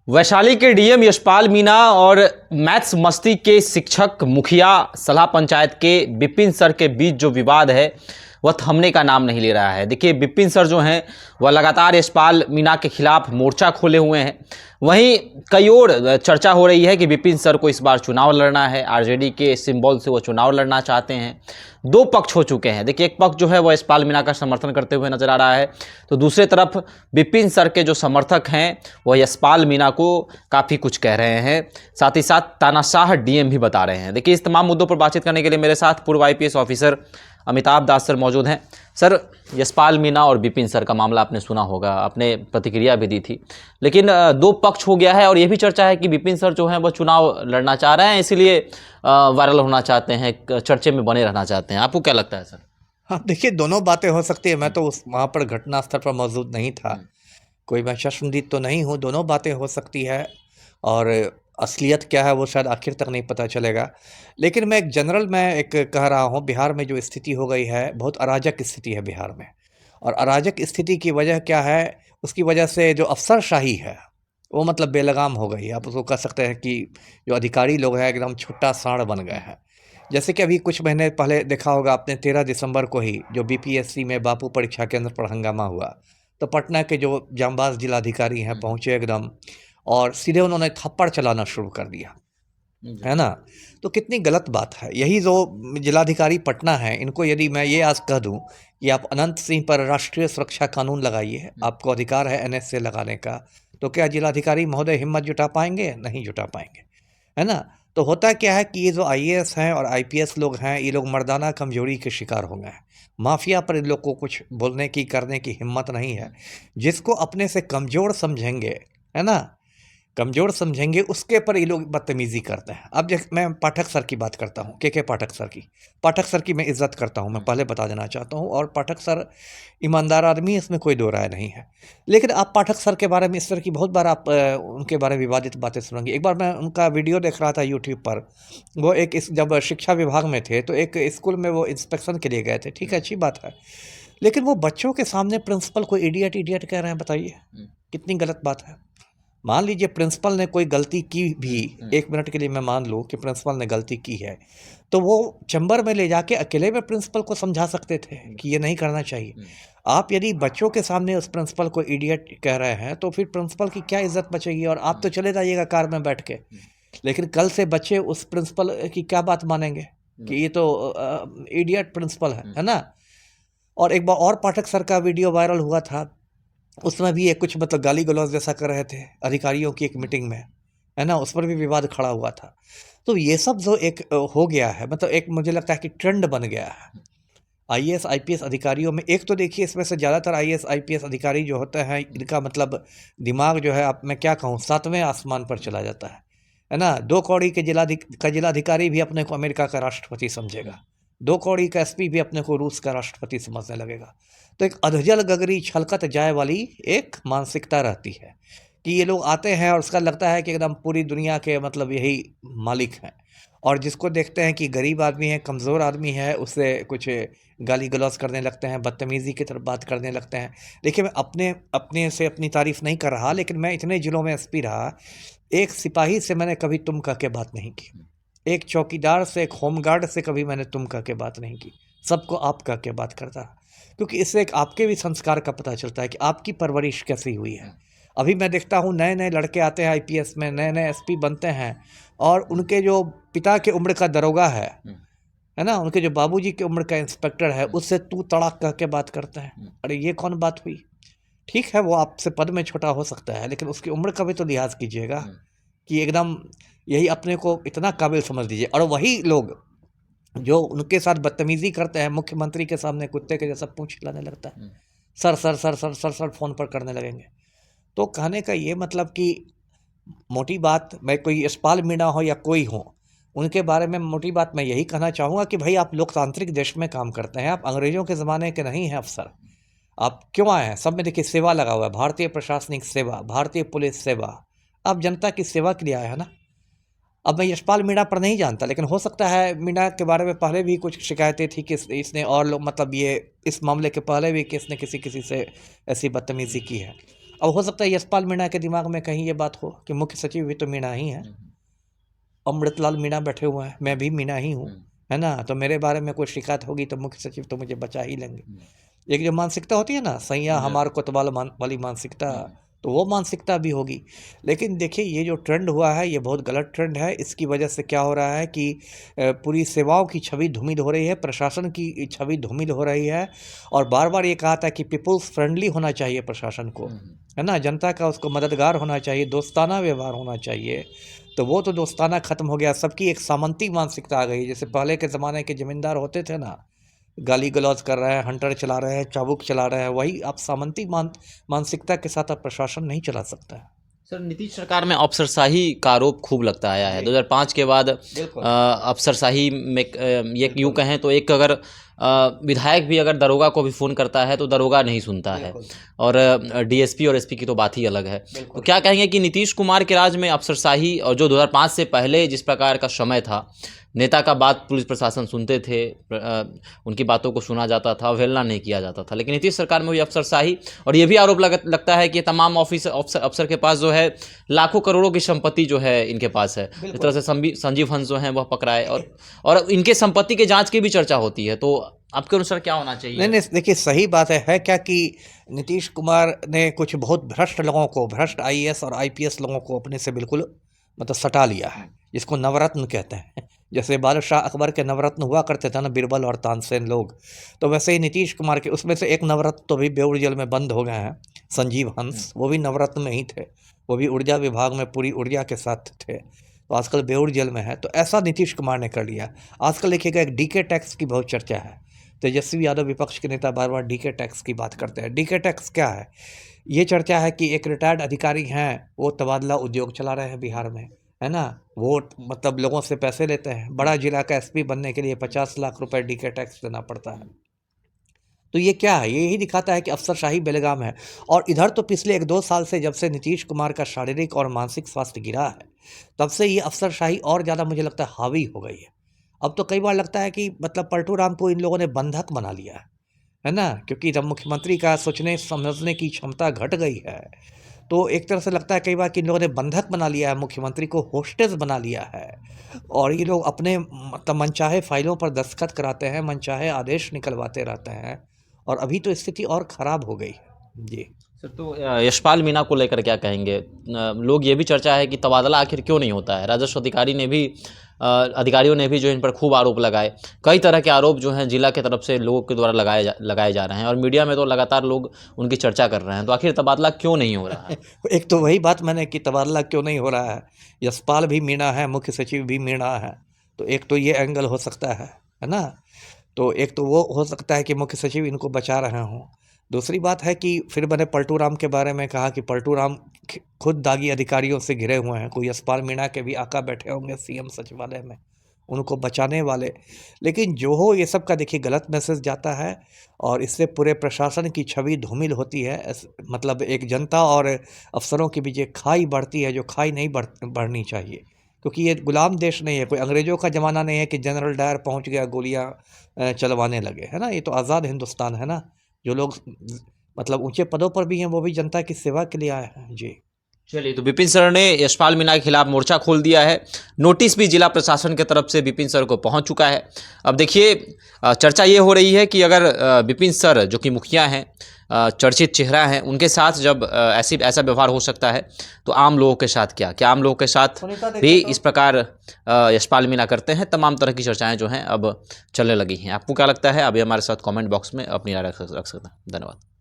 वैशाली के डीएम यशपाल मीणा और मैथ्स मस्ती के शिक्षक मुखिया सलाह पंचायत के विपिन सर के बीच जो विवाद है वह थमने का नाम नहीं ले रहा है। देखिए, विपिन सर जो हैं वह लगातार यशपाल मीणा के खिलाफ मोर्चा खोले हुए हैं। वहीं कई और चर्चा हो रही है कि विपिन सर को इस बार चुनाव लड़ना है, आरजेडी के सिंबल से वो चुनाव लड़ना चाहते हैं। दो पक्ष हो चुके हैं। देखिए, एक पक्ष जो है वह यशपाल मीणा का समर्थन करते हुए नजर आ रहा है, तो दूसरी तरफ विपिन सर के जो समर्थक हैं वह यशपाल मीणा को काफ़ी कुछ कह रहे हैं, साथ ही साथ तानाशाह डीएम भी बता रहे हैं। देखिए, इस तमाम मुद्दों पर बातचीत करने के लिए मेरे साथ पूर्व आईपीएस ऑफिसर अमिताभ दास सर मौजूद हैं। सर, यशपाल मीणा और विपिन सर का मामला आपने सुना होगा, आपने प्रतिक्रिया भी दी थी, लेकिन दो पक्ष हो गया है और ये भी चर्चा है कि विपिन सर जो हैं वह चुनाव लड़ना चाह रहे हैं, इसीलिए वायरल होना चाहते हैं, चर्चे में बने रहना चाहते हैं। आपको क्या लगता है सर? हाँ, देखिए, दोनों बातें हो सकती है। मैं तो उस वहाँ पर घटना स्थल पर मौजूद नहीं था, कोई मैं शर्मदीद तो नहीं हूँ। दोनों बातें हो सकती है और असलियत क्या है वो शायद आखिर तक नहीं पता चलेगा। लेकिन मैं एक कह रहा हूँ, बिहार में जो स्थिति हो गई है, बहुत अराजक स्थिति है बिहार में। और अराजक स्थिति की वजह क्या है? उसकी वजह से जो अफसरशाही है वो मतलब बेलगाम हो गई है। आप उसको कह सकते हैं कि जो अधिकारी लोग हैं एकदम छुट्टा सांड बन गए हैं। जैसे कि अभी कुछ महीने पहले देखा होगा आपने, 13 दिसंबर को ही जो बीपीएससी में बापू परीक्षा केंद्र पर हंगामा हुआ, तो पटना के जो जांबाज जिलाधिकारी हैं पहुंचे एकदम और सीधे उन्होंने थप्पड़ चलाना शुरू कर दिया, है ना? तो कितनी गलत बात है। यही जो जिलाधिकारी पटना है, इनको यदि मैं ये आज कह दूं कि आप अनंत सिंह पर राष्ट्रीय सुरक्षा कानून लगाइए, आपको अधिकार है एनएसए लगाने का, तो क्या जिलाधिकारी महोदय हिम्मत जुटा पाएंगे? नहीं जुटा पाएंगे, है ना? तो होता क्या है कि ये जो आईएएस हैं और आईपीएस लोग हैं, ये लोग मर्दाना कमजोरी के शिकार हो गए हैं। माफिया पर इन लोग को कुछ बोलने की करने की हिम्मत नहीं है। जिसको अपने से कमज़ोर समझेंगे, है ना, कमज़ोर समझेंगे, उसके पर ये लोग बदतमीज़ी करते हैं। अब मैं पाठक सर की बात करता हूँ, के पाठक सर की मैं इज़्ज़त करता हूँ, मैं पहले बता देना चाहता हूँ। और पाठक सर ईमानदार आदमी है, इसमें कोई दो राय नहीं है। लेकिन आप पाठक सर के बारे में इस तरह की बहुत बार आप उनके बारे में विवादित बातें सुनेंगे। एक बार मैं उनका वीडियो देख रहा था यूट्यूब पर, वो जब शिक्षा विभाग में थे तो एक स्कूल में वो इंस्पेक्शन के लिए गए थे, ठीक है, अच्छी बात है। लेकिन वो बच्चों के सामने प्रिंसिपल को इडियट इडियट कह रहे हैं, बताइए कितनी गलत बात है। मान लीजिए प्रिंसिपल ने कोई गलती की भी, 1 मिनट के लिए मैं मान लूँ कि प्रिंसिपल ने गलती की है, तो वो चैम्बर में ले जाके अकेले में प्रिंसिपल को समझा सकते थे कि ये नहीं करना चाहिए। आप यदि बच्चों के सामने उस प्रिंसिपल को इडियट कह रहे हैं तो फिर प्रिंसिपल की क्या इज्जत बचेगी? और आप तो चले जाइएगा कार में बैठ के, लेकिन कल से बच्चे उस प्रिंसिपल की क्या बात मानेंगे कि ये तो इडियट प्रिंसिपल है ना? और एक बार और पाठक सर का वीडियो वायरल हुआ था, उसमें भी ये कुछ मतलब गाली गलौज जैसा कर रहे थे अधिकारियों की एक मीटिंग में, है ना? उस पर भी विवाद खड़ा हुआ था। तो ये सब जो एक हो गया है, मतलब एक मुझे लगता है कि ट्रेंड बन गया है आईएएस आईपीएस अधिकारियों में। एक तो देखिए, इसमें से ज़्यादातर आईएएस आईपीएस अधिकारी जो होते हैं, इनका मतलब दिमाग जो है, आप मैं क्या कहूँ, 7वें आसमान पर चला जाता है ना? 2 कौड़ी के जिलाधिकारी भी अपने को अमेरिका का राष्ट्रपति समझेगा, 2 कौड़ी का एसपी भी अपने को रूस का राष्ट्रपति समझने लगेगा। तो एक अधजल गगरी छलकत जाए वाली एक मानसिकता रहती है कि ये लोग आते हैं और उसका लगता है कि एकदम पूरी दुनिया के मतलब यही मालिक हैं। और जिसको देखते हैं कि गरीब आदमी है, कमज़ोर आदमी है, उससे कुछ गाली गलौज करने लगते हैं, बदतमीज़ी की तरफ बात करने लगते हैं। देखिए, मैं अपने से अपनी तारीफ़ नहीं कर रहा, लेकिन मैं इतने ज़िलों में एसपी रहा, एक सिपाही से मैंने कभी तुम कह के बात नहीं की, एक चौकीदार से, एक होमगार्ड से कभी मैंने तुम कह के बात नहीं की, सबको आप कह के बात करता। क्योंकि इससे एक आपके भी संस्कार का पता चलता है कि आपकी परवरिश कैसी हुई है। अभी मैं देखता हूँ नए-नए लड़के आते हैं आईपीएस में, नए-नए एसपी बनते हैं और उनके जो पिता के उम्र का दरोगा है ना? उनके जो बाबूजी की उम्र का इंस्पेक्टर है, उससे तू तड़ाक कह के बात करते हैं। अरे ये कौन बात हुई? ठीक है, वो आपसे पद में छोटा हो सकता है, लेकिन उसकी उम्र का भी तो लिहाज कीजिएगा कि एकदम यही अपने को इतना काबिल समझ लीजिए। और वही लोग जो उनके साथ बदतमीजी करते हैं, मुख्यमंत्री के सामने कुत्ते के जैसा पूंछ हिलाने लगता है, sir sir sir sir sir sir phone पर करने लगेंगे। तो कहने का ये मतलब कि मोटी बात, मैं कोई यशपाल मीणा हो या कोई हो, उनके बारे में मोटी बात मैं यही कहना चाहूँगा कि भाई, आप लोकतांत्रिक देश में काम करते हैं, आप अंग्रेज़ों के ज़माने के नहीं हैं अफसर। आप क्यों आए हैं? सब में देखिए सेवा लगा हुआ है, भारतीय प्रशासनिक सेवा, भारतीय पुलिस सेवा। आप जनता की सेवा के लिए आए हैं ना? अब मैं यशपाल मीणा पर नहीं जानता, लेकिन हो सकता है मीणा के बारे में पहले भी कुछ शिकायतें थी कि इसने और लोग मतलब ये इस मामले के पहले भी कि इसने किसी से ऐसी बदतमीज़ी की है। अब हो सकता है यशपाल मीणा के दिमाग में कहीं ये बात हो कि मुख्य सचिव भी तो मीणा ही है, अमृतलाल मीणा बैठे हुए हैं, मैं भी मीणा ही हूँ, है ना, तो मेरे बारे में कोई शिकायत होगी तो मुख्य सचिव तो मुझे बचा ही लेंगे। एक जो मानसिकता होती है ना, सैया हमार कोतवाल वाली मानसिकता, तो वो मानसिकता भी होगी। लेकिन देखिए ये जो ट्रेंड हुआ है ये बहुत गलत ट्रेंड है। इसकी वजह से क्या हो रहा है कि पूरी सेवाओं की छवि धूमिल हो रही है, प्रशासन की छवि धूमिल हो रही है। और बार बार ये कहा था कि पीपुल्स फ्रेंडली होना चाहिए प्रशासन को, है ना, जनता का उसको मददगार होना चाहिए, दोस्ताना व्यवहार होना चाहिए। तो वो तो दोस्ताना ख़त्म हो गया, सबकी एक सामंती मानसिकता आ गई। जैसे पहले के ज़माने के ज़मींदार होते थे ना, गाली गलौज कर रहे हैं, हंटर चला रहे हैं, चाबुक चला रहे हैं, वही आप सामंती मानसिकता के साथ आप प्रशासन नहीं चला सकता है। सर नीतीश सरकार में अफसरशाही का आरोप खूब लगता आया है। 2005 के बाद अफसरशाही में ये यूँ कहें तो एक अगर विधायक भी अगर दरोगा को भी फ़ोन करता है तो दरोगा नहीं सुनता है, और डीएसपी और एसपी की तो बात ही अलग है। तो क्या कहेंगे कि नीतीश कुमार के राज में अफसरशाही, और जो 2005 से पहले जिस प्रकार का समय था, नेता का बात पुलिस प्रशासन सुनते थे, उनकी बातों को सुना जाता था, अवहेलना नहीं किया जाता था, लेकिन नीतीश सरकार में हुई अफसरशाही, और ये भी आरोप लगता है कि तमाम अफसर के पास जो है लाखों करोड़ों की संपत्ति जो है इनके पास है। इस तरह से संजीव हंस जो हैं वह पकड़ाए, और इनके संपत्ति के जांच की भी चर्चा होती है। तो आपके अनुसार क्या होना चाहिए? नहीं, देखिए सही बात है क्या कि नीतीश कुमार ने कुछ बहुत भ्रष्ट लोगों को, भ्रष्ट आईएएस और आईपीएस लोगों को अपने से बिल्कुल मतलब सटा लिया है, जिसको नवरत्न कहते हैं। जैसे बादशाह अकबर के नवरत्न हुआ करते थे ना, बीरबल और तानसेन लोग, तो वैसे ही नीतीश कुमार के उसमें से एक नवरत्न तो भी बेउर जेल में बंद हो गए हैं, संजीव हंस, वो भी नवरत्न में ही थे, वो भी ऊर्जा विभाग में पूरी ऊर्जा के साथ थे, तो आजकल बेउर जेल में है। तो ऐसा नीतीश कुमार ने कर लिया। आजकल देखिएगा एक डीके टैक्स की बहुत चर्चा है, तेजस्वी यादव विपक्ष के नेता बार बार डीके टैक्स की बात करते हैं। डीके टैक्स क्या है? ये चर्चा है कि एक रिटायर्ड अधिकारी हैं, वो तबादला उद्योग चला रहे हैं बिहार में, है ना, वो मतलब लोगों से पैसे लेते हैं। बड़ा जिला का एसपी बनने के लिए 50 लाख रुपए डीके टैक्स देना पड़ता है। तो ये क्या है? ये यही दिखाता है कि अफसरशाही बेलगाम है। और इधर तो पिछले 1-2 साल से जब से नीतीश कुमार का शारीरिक और मानसिक स्वास्थ्य गिरा है, तब से ये अफसरशाही और ज़्यादा मुझे लगता है हावी हो गई है। अब तो कई बार लगता है कि मतलब पलटू राम को इन लोगों ने बंधक बना लिया है ना, क्योंकि जब मुख्यमंत्री का सोचने समझने की क्षमता घट गई है, तो एक तरह से लगता है कई बार कि इन लोगों ने बंधक बना लिया है, मुख्यमंत्री को होस्टेज बना लिया है, और ये लोग अपने मतलब मनचाहे फाइलों पर दस्तखत कराते हैं, मनचाहे आदेश निकलवाते रहते हैं, और अभी तो स्थिति और ख़राब हो गई है। जी सर, तो यशपाल मीणा को लेकर क्या कहेंगे? लोग ये भी चर्चा है कि तबादला आखिर क्यों नहीं होता है। राजस्व अधिकारियों ने भी जो इन पर खूब आरोप लगाए, कई तरह के आरोप जो हैं जिला के तरफ से लोगों के द्वारा लगाए जा रहे हैं, और मीडिया में तो लगातार लोग उनकी चर्चा कर रहे हैं। तो आखिर तबादला क्यों नहीं हो रहा है? एक तो वही बात मैंने कि तबादला क्यों नहीं हो रहा है, यशपाल भी मीणा है, मुख्य सचिव भी मीणा है, तो एक तो ये एंगल हो सकता है ना, तो एक तो वो हो सकता है कि मुख्य सचिव इनको बचा रहे हों। दूसरी बात है कि फिर मैंने पलटू राम के बारे में कहा कि पलटू राम खुद दागी अधिकारियों से घिरे हुए हैं, कोई यशपाल मीणा के भी आका बैठे होंगे सीएम सचिवालय में उनको बचाने वाले। लेकिन जो हो, ये सब का देखिए गलत मैसेज जाता है, और इससे पूरे प्रशासन की छवि धूमिल होती है। मतलब एक जनता और अफसरों के बीच एक खाई बढ़ती है, जो खाई नहीं बढ़नी चाहिए, क्योंकि ये गुलाम देश नहीं है, कोई अंग्रेज़ों का ज़माना नहीं है कि जनरल डायर पहुंच गया गोलियां चलवाने लगे, है ना। ये तो आज़ाद हिंदुस्तान है ना। जो लोग मतलब ऊंचे पदों पर भी हैं, वो भी जनता की सेवा के लिए आए हैं। जी चलिए, तो विपिन सर ने यशपाल मीणा के खिलाफ मोर्चा खोल दिया है। नोटिस भी जिला प्रशासन की तरफ से विपिन सर को पहुंच चुका है। अब देखिए, चर्चा ये हो रही है कि अगर विपिन सर जो कि मुखिया हैं, चर्चित चेहरा हैं, उनके साथ जब ऐसा व्यवहार हो सकता है, तो आम लोगों के साथ क्या आम लोगों के साथ भी इस प्रकार यशपाल मीणा करते हैं? तमाम तरह की चर्चाएं जो हैं अब चलने लगी हैं। आपको क्या लगता है? अभी हमारे साथ कमेंट बॉक्स में अपनी राय रख सकते हैं। धन्यवाद।